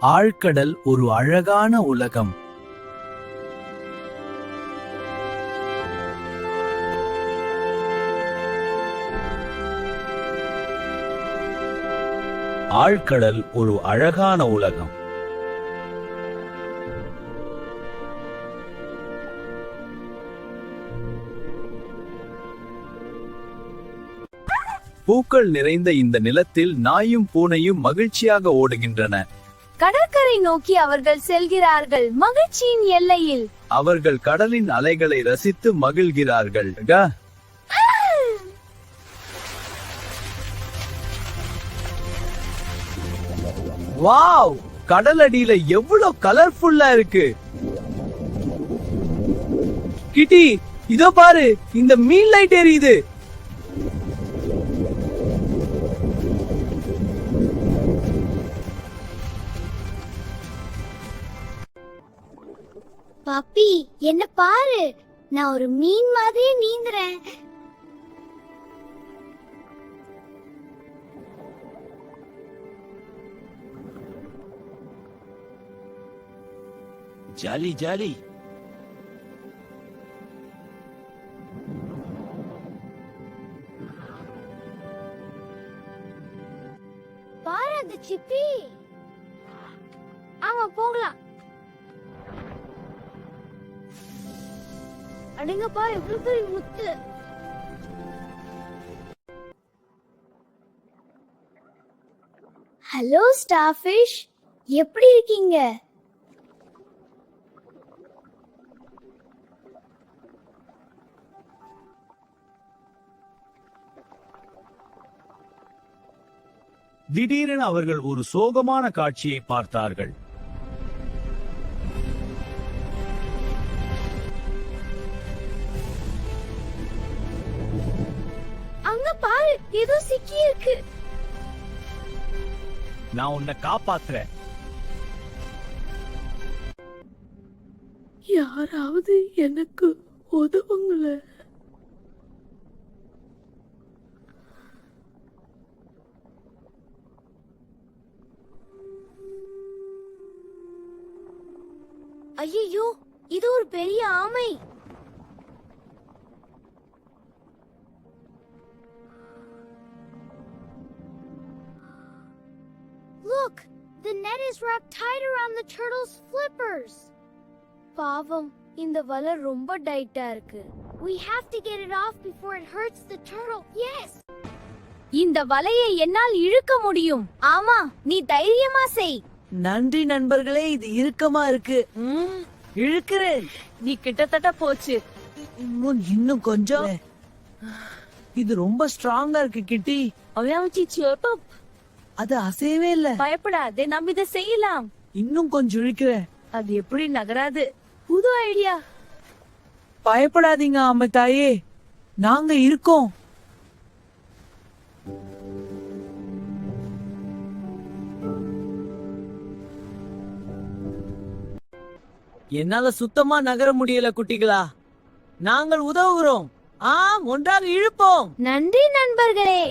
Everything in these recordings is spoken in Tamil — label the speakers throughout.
Speaker 1: ஆழ்கடல் ஒரு அழகான உலகம். ஆழ்கடல் ஒரு அழகான உலகம். பூக்கள் நிறைந்த இந்த நிலத்தில் நாயும் பூனையும் மகிழ்ச்சியாக ஓடுகின்றன.
Speaker 2: கடற்கரை நோக்கி அவர்கள் செல்கிறார்கள், மகிழ்ச்சியின் எல்லையில்.
Speaker 1: அவர்கள் கடலின் அலைகளை ரசித்து மகிழ்கிறார்கள். வாவ், கடலடியில எவ்வளவு கலர்ஃபுல்லா இருக்கு. கிட்டி, இதோ பாரு, இந்த மீன் லைட் எரியுது.
Speaker 2: பாப்பி, என்ன பாரு, நான் ஒரு மீன் மாதிரியே நீந்துறேன்.
Speaker 1: Jolly jolly.
Speaker 2: பாரு அந்த சிப்பி. ஆமா, போகலாம். அடங்கப்பா, எவ்வளவு பெரிய முத்து. ஹலோ ஸ்டார்ஃபிஷ், எப்படி இருக்கீங்க?
Speaker 1: திடீரென அவர்கள் ஒரு சோகமான காட்சியை பார்த்தார்கள்.
Speaker 2: அங்க பாரு, ஏதோ சிக்கி இருக்கு.
Speaker 1: நான் உன்னை காப்பாத்துறேன்.
Speaker 3: யாராவது எனக்கு உதவுங்கள.
Speaker 2: ஐயோ, இது ஒரு பெரிய ஆமை. Look, the net is wrapped tight around the turtle's flippers. பாவம், இந்த வலை ரொம்ப டைட்டா இருக்கு. We have to get it off before it hurts the turtle. Yes. இந்த வலையை என்னால் இழுக்க முடியும். ஆமா, நீ தைரியமா செய்.
Speaker 3: நன்றி நண்பர்களே, இது இறுக்கமா இருக்கு. இழுக்கிறேன்.
Speaker 2: நீ கிட்டத்தட்ட போச்சு.
Speaker 3: இன்னும் கொஞ்சம். இது ரொம்ப ஸ்ட்ராங்கா இருக்கு கிட்டி. அது அசையவே இல்ல.
Speaker 2: பயப்படாதே, நம்ம இதை செய்யலாம்.
Speaker 3: இன்னும் கொஞ்சம் இழுக்கிறேன்.
Speaker 2: அது எப்படி நகராது. புது ஐடியா.
Speaker 3: பயப்படாதீங்க ஆமை தாயே, நாங்க இருக்கோம். என்னால சுத்தமா நகர முடியல குட்டிகளா. நாங்கள் உதவுகிறோம். ஒன்றாக இழுப்போம்.
Speaker 2: நன்றி நண்பர்களே.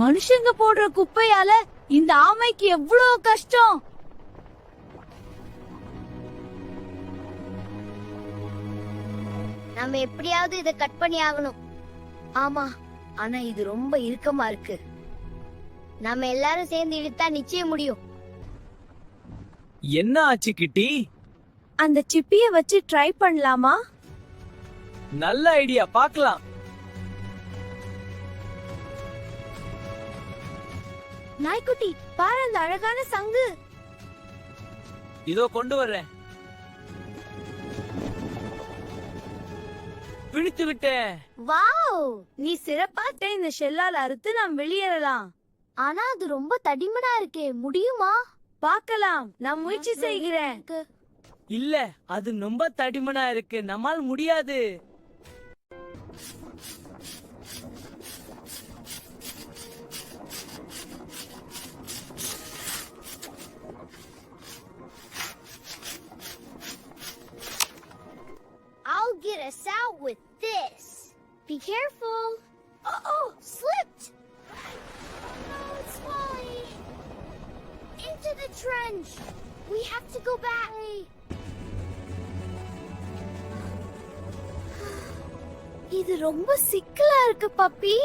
Speaker 2: மனுஷங்க போடுற குப்பையால இந்த ஆமைக்கு எவ்வளவு கஷ்டம். நம்ம எப்படியாவது இதை கட் பண்ணி ஆகணும். ஆமா, ஆனா இது ரொம்ப இறுக்கமா இருக்கு. நாம எல்லாரும் சேர்ந்து இழுத்தா நிச்சயம் முடியும்.
Speaker 1: என்ன ஆச்சு கிட்டி?
Speaker 2: அந்த சிப்பிய வச்சு ட்ரை பண்ணலாமா?
Speaker 1: நல்ல ஐடியா, பார்க்கலாம்.
Speaker 2: நாய்க்குட்டி, பாரு அந்த அழகான சங்கு.
Speaker 1: இதோ கொண்டு வர்றேன். பிடித்து விட்டேன்.
Speaker 2: வாவ், நீ சிறப்பா இந்த ஷெல்லால் அறுத்து நாம் வெளியேறலாம். ஆனா அது ரொம்ப தடிமனா இருக்கே, முடியுமா? பார்க்கலாம், நான் முயற்சி செய்கிறேன்.
Speaker 3: இல்ல, அது ரொம்ப தடிமனா இருக்கு, நம்மால் முடியாது.
Speaker 2: I'll get us out with this. Be careful. Oh, slipped. Oh, it's falling into the trench. We have to go back. இது ரொம்ப சிக்கலா இருக்கு பப்பி.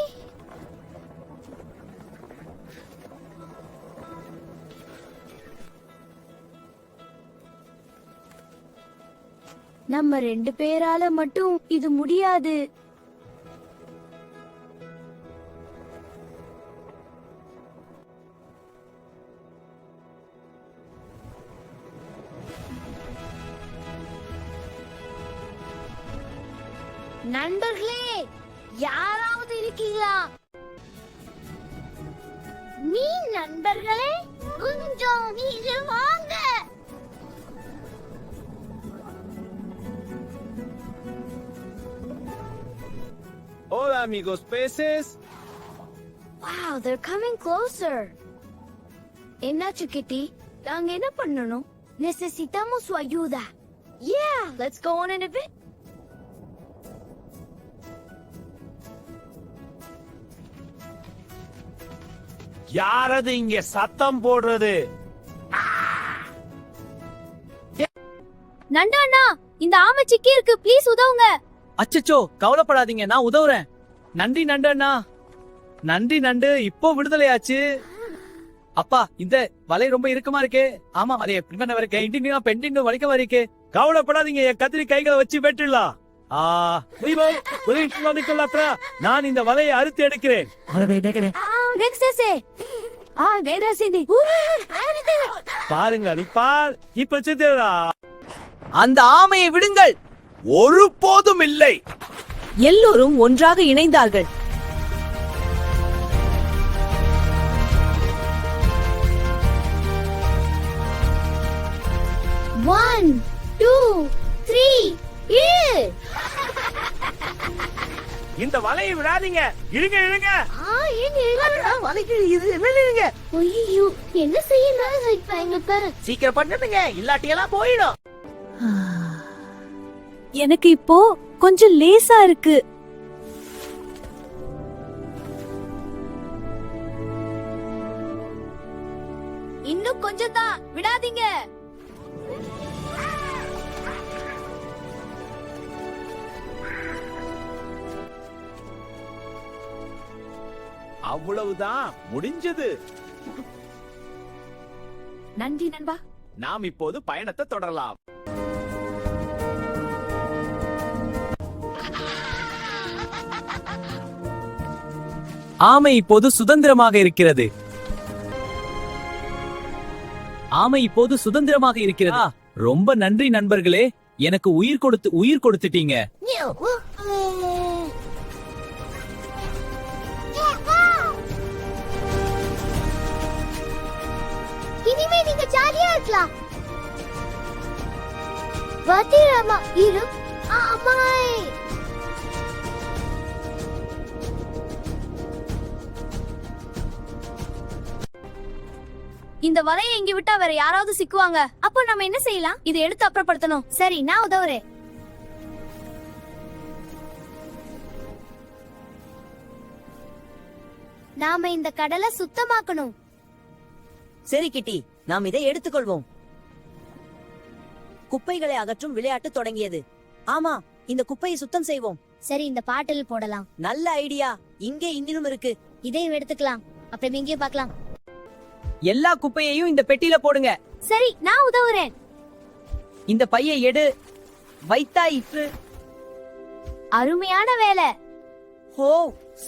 Speaker 2: நம்ம 2 பேரால மட்டும் இது முடியாது. நண்பர்களே, யாராவது இருக்கீங்களா? நீ நண்பர்களே, கொஞ்சம் நீங்க வாங்க.
Speaker 1: Hola amigos peces.
Speaker 2: Wow, they're coming closer. என்னாச்சு கிட்டி? நாங்க என்ன பண்ணணும்? Necesitamos su ayuda. Yeah, let's go on in a bit.
Speaker 4: யாரது இங்க சத்தம் போடுறது?
Speaker 2: நண்டாண்ணா, இந்த ஆமை சிக்கி இருக்கு, ப்ளீஸ் உதவுங்க.
Speaker 3: அச்சச்சோ, கவலைப்படாதீங்க, நான் உதவுறேன். நன்றி நண்டண்ணா. நன்றி நண்டு, இப்போ விடுதலையாச்சு. அப்பா, இந்த வலை ரொம்ப இறுக்கமா இருக்கு. ஆமா, அதை எப்படி பண்ண வரைக்கும் இண்டிங்கா பெண்டிங் வலிக்க இருக்கு.
Speaker 4: கவலைப்படாதீங்க, என் கத்திரி கைகளை வச்சு வெட்டிடலாம். நான் இந்த வலையை அறுத்து எடுக்கிறேன். பாருங்க, நீ பார், இப்ப சித்திரா.
Speaker 3: அந்த ஆமையை விடுங்கள்.
Speaker 1: ஒருபோதும் இல்லை.
Speaker 5: எல்லோரும் ஒன்றாக இணைந்தார்கள்.
Speaker 2: One, two, three,
Speaker 4: இந்த வலையை விடாதீங்க. இருங்க இருங்க.
Speaker 2: ஐயோ, என்ன செய்யணும்?
Speaker 3: சீக்கிரம் பண்ணுங்க, இல்லாட்டி எல்லாம் போயிடும்.
Speaker 5: எனக்கு இப்போ கொஞ்சம் லேசா இருக்கு.
Speaker 2: இன்னும் கொஞ்சம் தான், விடாதீங்க.
Speaker 4: அவ்வளவுதான், முடிஞ்சது.
Speaker 5: நன்றி நண்பா.
Speaker 4: நாம் இப்போது பயணத்தை தொடரலாம்.
Speaker 3: ஆமை இப்போது சுதந்திரமாக இருக்கிறது. ஆமை இப்போது சுதந்திரமாக இருக்கிறதா? ரொம்ப நன்றி நண்பர்களே, எனக்கு உயிர் கொடுத்துட்டீங்க.
Speaker 2: இனிமே நீங்க ஜாலியா இருக்கலாம். பத்திரமா இரு அம்மாய். இந்த வலையை இங்க விட்டா வேற யாராவது சிக்குவாங்க. அப்போ நம்ம என்ன செய்யலாம்? இதை எடுத்து அப்புறப்படுத்தணும். சரி, நான் உதவுறேன். நாம இந்த கடலை சுத்தமாக்கணும்.
Speaker 5: சரி கிட்டி, நாம் இதை எடுத்துக்கொள்வோம். குப்பைகளை அகற்றும் விளையாட்டு தொடங்கியது. ஆமா, இந்த குப்பையை சுத்தம் செய்வோம்.
Speaker 2: சரி, இந்த பாட்டில் போடலாம்.
Speaker 5: நல்ல ஐடியா. இங்கே இன்னும் இருக்கு.
Speaker 2: இதையும் எடுத்துக்கலாம். அப்புறம் இங்கேயும் பார்க்கலாம்.
Speaker 3: எல்லா குப்பையையும் இந்த பெட்டியில போடுங்க.
Speaker 2: சரி, நான் உதவுறேன்.
Speaker 3: இந்த பையை எடு. வைத்தாயிற்று.
Speaker 2: அருமையான வேலை.
Speaker 5: ஹோ,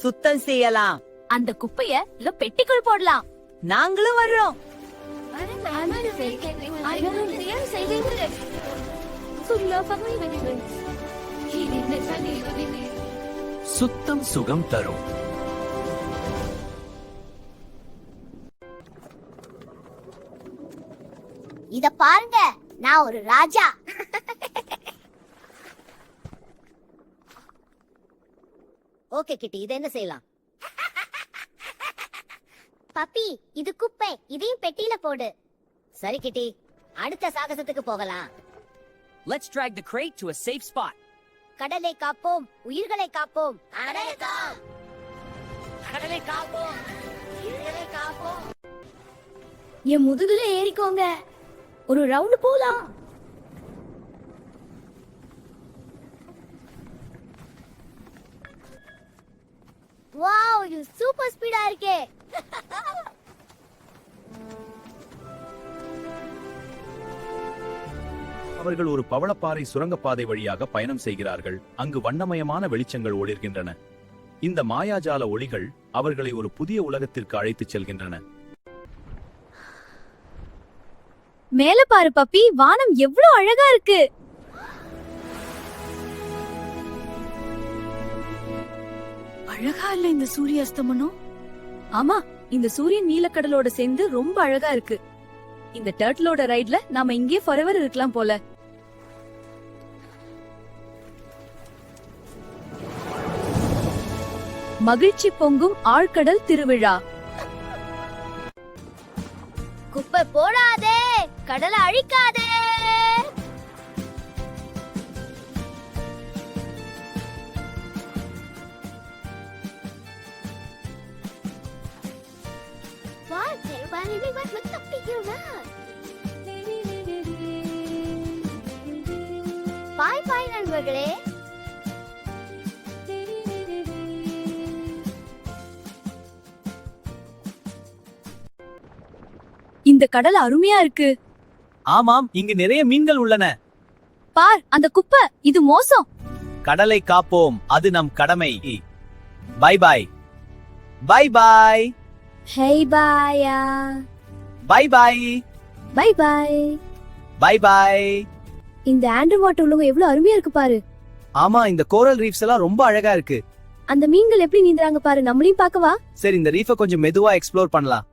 Speaker 5: சுத்தம் செய்யலாம்.
Speaker 2: அந்த குப்பைய இல்ல பெட்டிக்குள் போடலாம்.
Speaker 5: நாங்களும் வர்றோம்.
Speaker 1: சுத்தம் சுகம் தரும்.
Speaker 2: இத பாருங்க, நான் ஒரு ராஜா.
Speaker 5: ஓகே கிட்டி, இதை என்ன செய்யலாம்?
Speaker 2: பப்பி, இது குப்பை. இதையும் பெட்டியில போடு.
Speaker 5: சரி கிட்டி, அடுத்த சாகசத்துக்கு போகலாம்.
Speaker 3: Let's drag the crate to a safe spot.
Speaker 2: கடலை காப்போம், உயிர்களை காப்போம். என் முதுகுல ஏறிக்கோங்க. ஒரு ரவுண்ட் போலாம். வாவ், இது சூப்பர் ஸ்பீடா இருக்கே.
Speaker 1: அவர்கள் ஒரு பவளப்பாறை சுரங்கப்பாதை வழியாக பயணம் செய்கிறார்கள். அங்கு வண்ணமயமான வெளிச்சங்கள் ஒளிர்கின்றன. இந்த மாயாஜால ஒளிகள் அவர்களை ஒரு புதிய உலகத்திற்கு அழைத்துச் செல்கின்றன.
Speaker 2: மேல பாரு பப்பி, வானம் எவ்வளவு அழகா இருக்கு.
Speaker 6: அழகா இல்ல இந்த சூரிய அஸ்தமனம்? ஆமா, இந்த சூரியன் நீலக்கடலோட சேர்ந்து ரொம்ப அழகா இருக்கு. இந்த டர்ட்டிலோட ரைட்ல நாம இங்கே forever இருக்கலாம் போல. மகிழ்ச்சி பொங்கும் ஆழ்கடல் திருவிழா.
Speaker 2: குப்பை போடாதே, கடலை அழிக்காதே. பாய் பாய் நண்பர்களே.
Speaker 6: இந்த கடல் அருமையா இருக்கு.
Speaker 3: ஆமாம், இங்கு நிறைய மீன்கள் உள்ளன.
Speaker 6: பார் அந்த குப்பை, இது மோசம்.
Speaker 3: கடலை காப்போம், அது நம் கடமை. Bye bye. Bye bye.
Speaker 2: Hey பாயா.
Speaker 3: Bye bye.
Speaker 2: Bye bye.
Speaker 3: Bye bye.
Speaker 2: இந்த ஆண்டர் வாட்டர் உலகம் எவ்வளவு அருமையா இருக்கு பாரு.
Speaker 3: ஆமா, இந்த கோரல் ரீஃப்ஸ் எல்லாம் ரொம்ப அழகா இருக்கு.
Speaker 2: அந்த மீன்கள் எப்படி நீந்துறாங்க பாரு. நம்மளையும் பார்க்கவா?
Speaker 3: சரி, இந்த ரீஃபை கொஞ்சம் மெதுவா எக்ஸ்ப்ளோர் பண்ணலாம்.